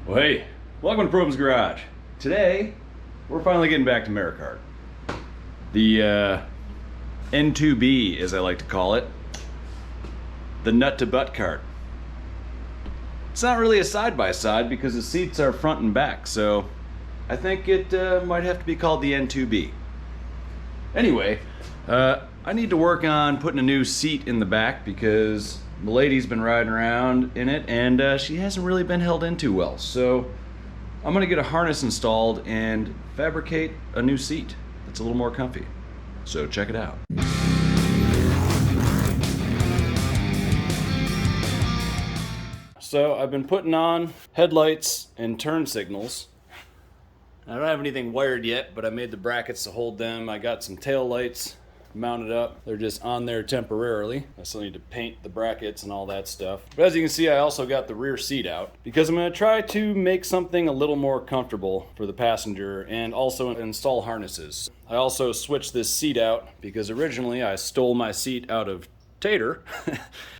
Well, hey, welcome to Provins Garage. Today, we're finally getting back to Maricart. The N2B, as I like to call it. The nut to butt cart. It's not really a side-by-side because the seats are front and back, so I think it might have to be called the N2B. Anyway, I need to work on putting a new seat in the back because the lady's been riding around in it and she hasn't really been held in too well. So I'm gonna get a harness installed and fabricate a new seat that's a little more comfy. So check it out. So I've been putting on headlights and turn signals. I don't have anything wired yet, but I made the brackets to hold them. I got some tail lights mounted up. They're just on there temporarily. I still need to paint the brackets and all that stuff. But as you can see, I also got the rear seat out because I'm going to try to make something a little more comfortable for the passenger and also install harnesses. I also switched this seat out because originally I stole my seat out of Tater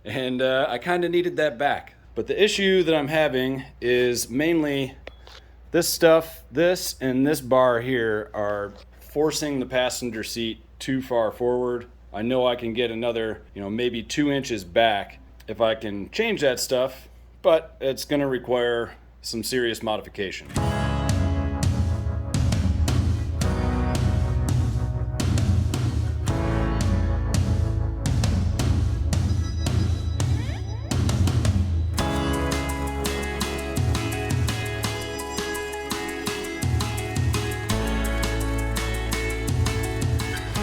and I kind of needed that back. But the issue that I'm having is mainly this stuff. This and this bar here are forcing the passenger seat too far forward. I know I can get another, maybe 2 inches back if I can change that stuff, but it's gonna require some serious modification.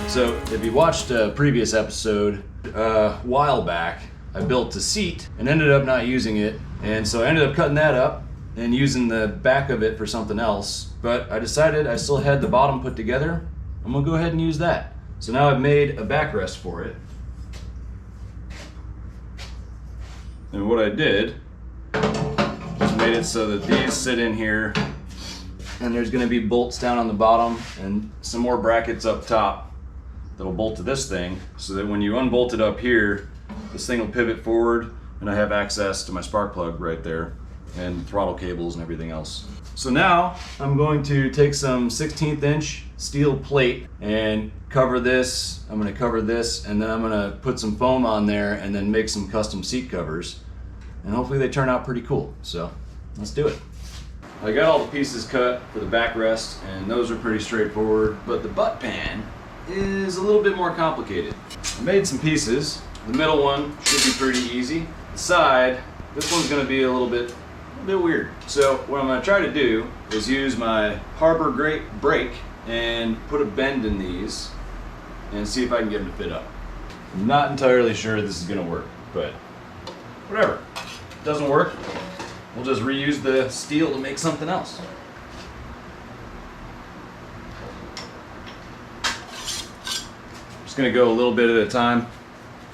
So if you watched a previous episode, a while back, I built a seat and ended up not using it. And so I ended up cutting that up and using the back of it for something else. But I decided I still had the bottom put together. I'm gonna go ahead and use that. So now I've made a backrest for it. And what I did is made it so that these sit in here and there's gonna be bolts down on the bottom and some more brackets up top that'll bolt to this thing so that when you unbolt it up here, this thing will pivot forward and I have access to my spark plug right there and throttle cables and everything else. So now I'm going to take some 16th inch steel plate and cover this. I'm gonna cover this and then I'm gonna put some foam on there and then make some custom seat covers. And hopefully they turn out pretty cool. So let's do it. I got all the pieces cut for the backrest and those are pretty straightforward, but the butt pan is a little bit more complicated. I made some pieces. The middle one should be pretty easy. The side, this one's gonna be a little bit weird. So what I'm gonna try to do is use my Harbor brake and put a bend in these and see if I can get them to fit up. I'm not entirely sure this is gonna work, but whatever. If it doesn't work, we'll just reuse the steel to make something else. Gonna go a little bit at a time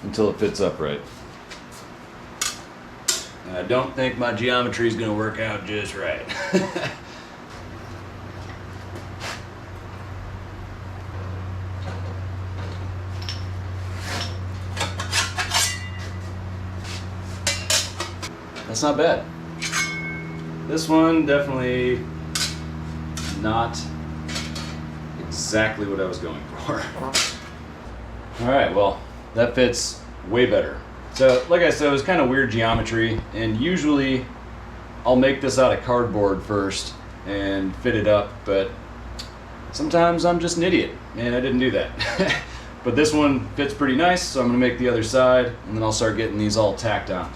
until it fits up right. And I don't think my geometry is gonna work out just right. That's not bad. This one definitely not exactly what I was going for. All right, well, that fits way better. So, like I said, it was kind of weird geometry, and usually I'll make this out of cardboard first and fit it up, but sometimes I'm just an idiot, and I didn't do that. But this one fits pretty nice, so I'm gonna make the other side, and then I'll start getting these all tacked on.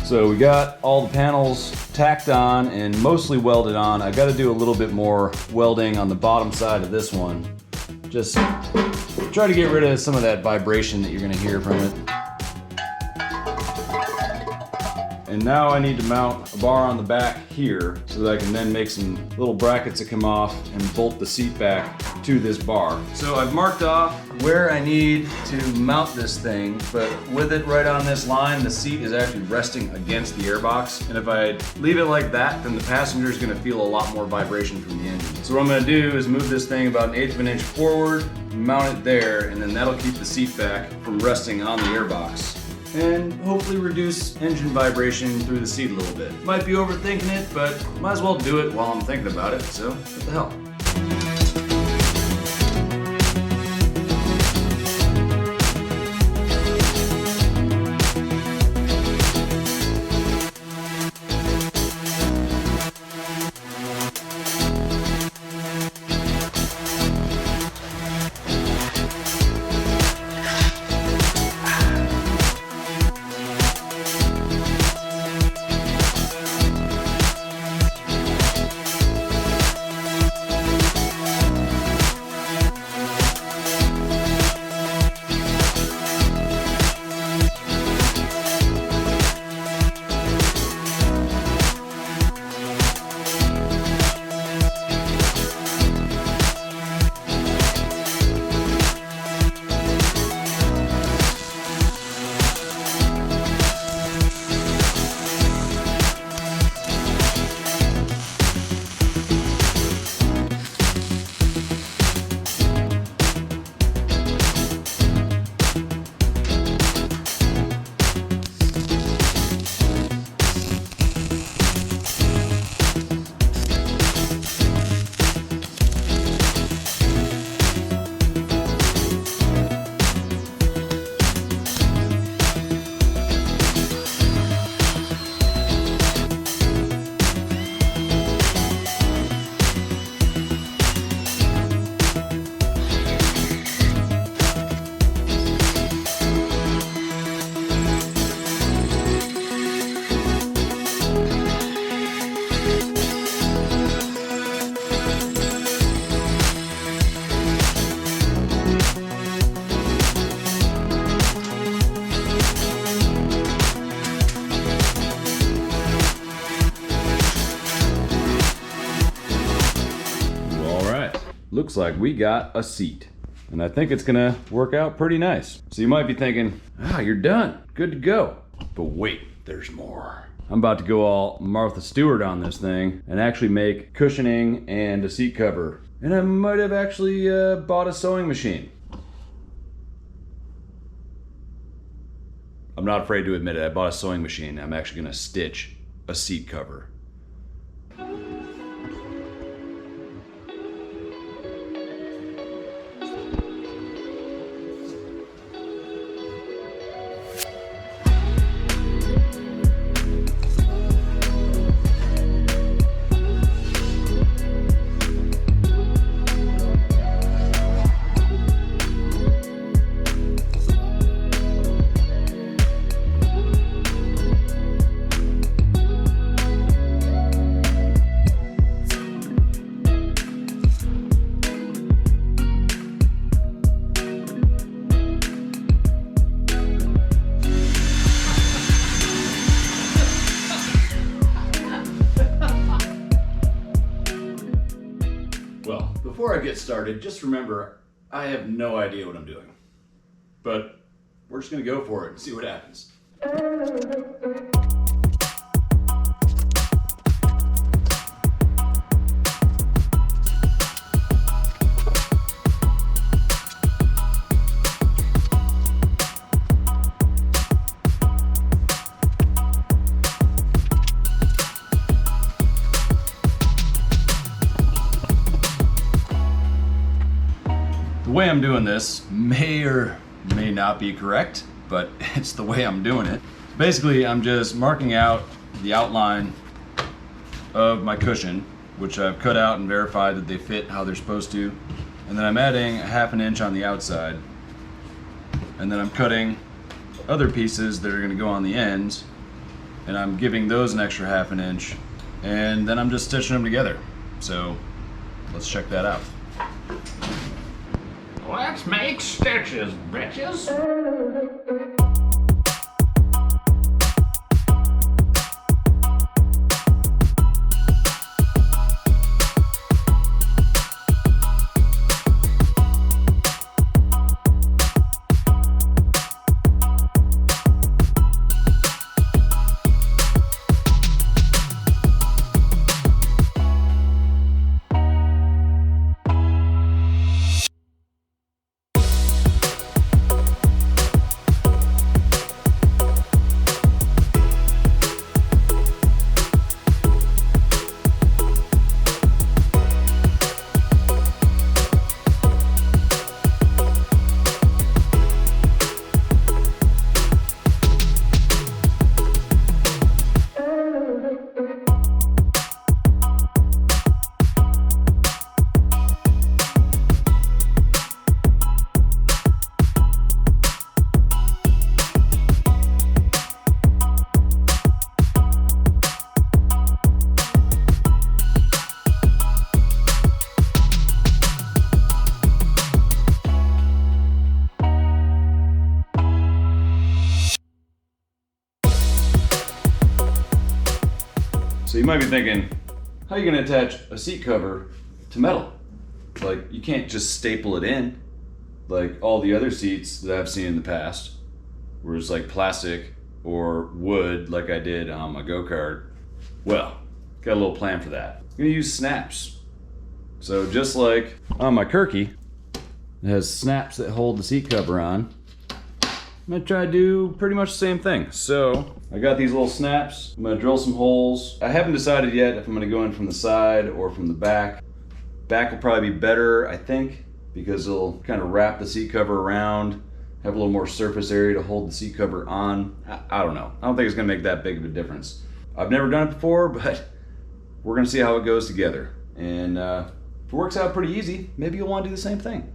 So we got all the panels tacked on and mostly welded on. I got to do a little bit more welding on the bottom side of this one. Just try to get rid of some of that vibration that you're going to hear from it. And now I need to mount a bar on the back here so that I can then make some little brackets that come off and bolt the seat back to this bar. So I've marked off where I need to mount this thing, but with it right on this line, the seat is actually resting against the airbox. And if I leave it like that, then the passenger is gonna feel a lot more vibration from the engine. So what I'm gonna do is move this thing about 1/8 of an inch forward, mount it there, and then that'll keep the seat back from resting on the airbox. And hopefully reduce engine vibration through the seat a little bit. Might be overthinking it, but might as well do it while I'm thinking about it, so what the hell. Looks like we got a seat, and I think it's gonna work out pretty nice. So you might be thinking, you're done, good to go. But wait, there's more. I'm about to go all Martha Stewart on this thing and actually make cushioning and a seat cover. And I might have actually bought a sewing machine. I'm not afraid to admit it, I bought a sewing machine. I'm actually gonna stitch a seat cover. Before I get started, just remember, I have no idea what I'm doing. But we're just gonna go for it and see what happens. The way I'm doing this may or may not be correct, but it's the way I'm doing it. Basically, I'm just marking out the outline of my cushion, which I've cut out and verified that they fit how they're supposed to. And then I'm adding 1/2 inch on the outside. And then I'm cutting other pieces that are gonna go on the ends, and I'm giving those an extra 1/2 inch. And then I'm just stitching them together. So let's check that out. Let's make stitches, bitches. So you might be thinking, how are you gonna attach a seat cover to metal? Like, you can't just staple it in like all the other seats that I've seen in the past, where it's like plastic or wood like I did on my go-kart. Well, got a little plan for that. I'm gonna use snaps. So just like on my Kirky, it has snaps that hold the seat cover on. I'm gonna try to do pretty much the same thing. So I got these little snaps. I'm gonna drill some holes. I haven't decided yet if I'm gonna go in from the side or from the back. Back will probably be better, I think, because it'll kind of wrap the seat cover around, have a little more surface area to hold the seat cover on. I don't know. I don't think it's gonna make that big of a difference. I've never done it before, but we're gonna see how it goes together. And if it works out pretty easy, maybe you'll wanna do the same thing.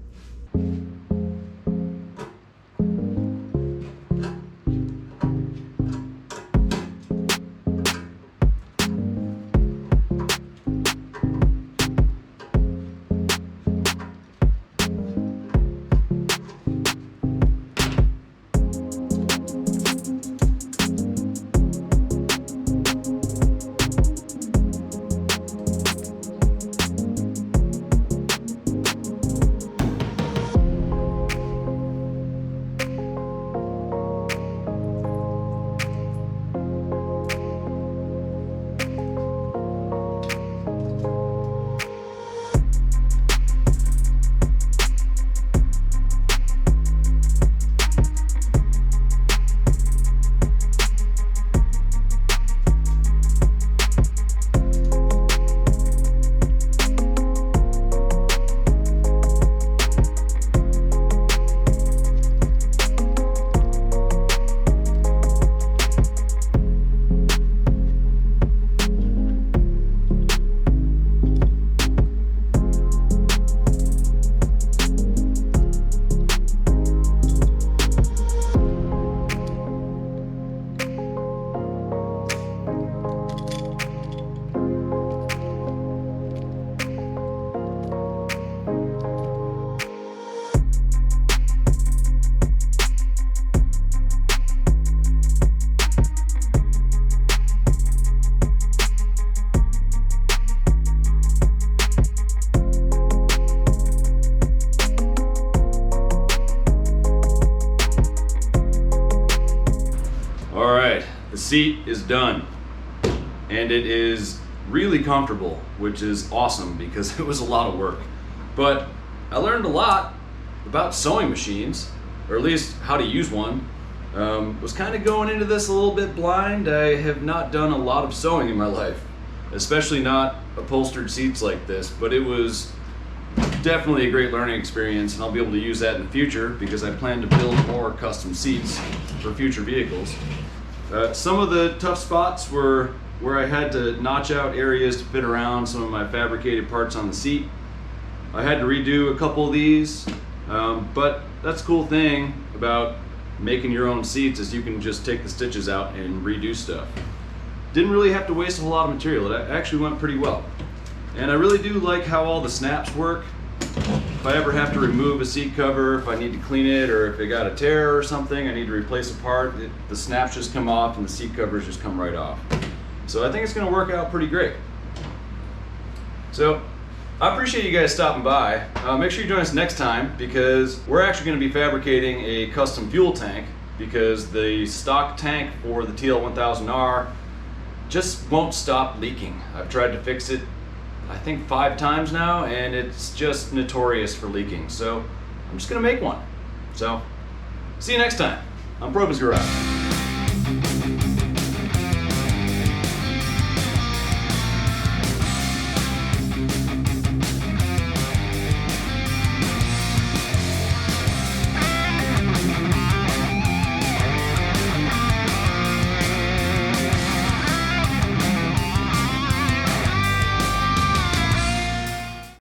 The seat is done, and it is really comfortable, which is awesome because it was a lot of work. But I learned a lot about sewing machines, or at least how to use one. Was kind of going into this a little bit blind. I have not done a lot of sewing in my life, especially not upholstered seats like this, but it was definitely a great learning experience, and I'll be able to use that in the future because I plan to build more custom seats for future vehicles. Some of the tough spots were where I had to notch out areas to fit around some of my fabricated parts on the seat. I had to redo a couple of these, but that's the cool thing about making your own seats is you can just take the stitches out and redo stuff. Didn't really have to waste a whole lot of material. It actually went pretty well. And I really do like how all the snaps work. If I ever have to remove a seat cover, if I need to clean it, or if it got a tear or something, I need to replace a part, the snaps just come off and the seat covers just come right off. So I think it's gonna work out pretty great. So I appreciate you guys stopping by. Make sure you join us next time because we're actually gonna be fabricating a custom fuel tank because the stock tank for the TL1000R just won't stop leaking. I've tried to fix it I think 5 times now, and it's just notorious for leaking. So I'm just gonna make one. So see you next time on Provins Garage.